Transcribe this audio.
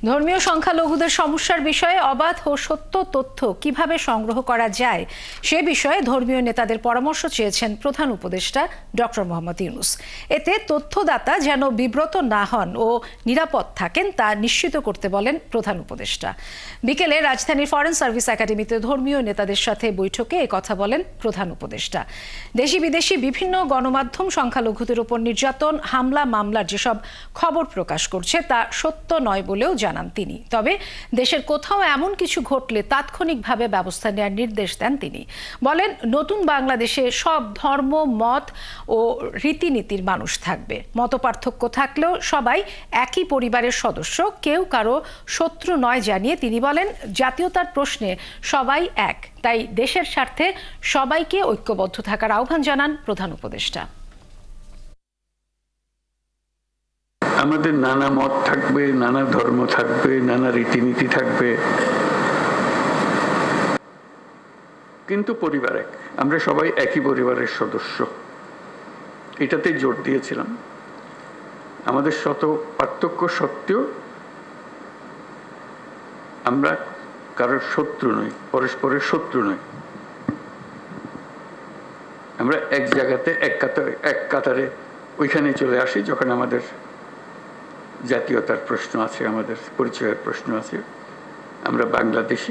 ধর্মীয় সংখ্যালঘুদের সমস্যার বিষয়ে অবাধ ও সত্য তথ্য কিভাবে সংগ্রহ করা যায় সে বিষয়ে ধর্মীয় নেতাদের পরামর্শ চেয়েছেন প্রধান উপদেষ্টা ডক্টর মোহাম্মদ ইউনূস। এতে তথ্যদাতা যেন বিব্রত না হন ও নিরাপদ থাকেন তা নিশ্চিত করতে বলেন প্রধান উপদেষ্টা। বিকেলে রাজধানীর ফরেন সার্ভিস একাডেমিতে ধর্মীয় নেতাদের সাথে বৈঠকে একথা বলেন প্রধান উপদেষ্টা। দেশি বিদেশি বিভিন্ন গণমাধ্যম সংখ্যালঘুদের উপর নির্যাতন, হামলা, মামলার যেসব খবর প্রকাশ করছে তা সত্য নয় বলেও জানান তিনি। তবে দেশের কোথাও এমন কিছু ঘটলে তাৎক্ষণিকভাবে ব্যবস্থা নেওয়ার নির্দেশ দেন তিনি। বলেন, নতুন বাংলাদেশে সব ধর্ম, মত ও রীতিনীতির মানুষ থাকবে। মতপার্থক্য থাকলেও সবাই একই পরিবারের সদস্য, কেউ কারো শত্রু নয় জানিয়ে তিনি বলেন, জাতীয়তার প্রশ্নে সবাই এক, তাই দেশের স্বার্থে সবাইকে ঐক্যবদ্ধ থাকার আহ্বান জানান প্রধান উপদেষ্টা। আমাদের নানা মত থাকবে, নানা ধর্ম থাকবে, নানা রীতিনীতি থাকবে, কিন্তু পরিবার এক। আমরা সবাই একই পরিবারের সদস্য, এটাতে জোর দিয়েছিলাম। আমাদের শত পার্থক্য সত্ত্বেও আমরা কারোর শত্রু নই, পরস্পরের শত্রু নই। আমরা এক জায়গাতে এক কাতারে ওইখানে চলে আসি যখন আমাদের জাতীয়তার প্রশ্ন আছে, আমাদের পরিচয়ের প্রশ্ন আছে। আমরা বাংলাদেশী,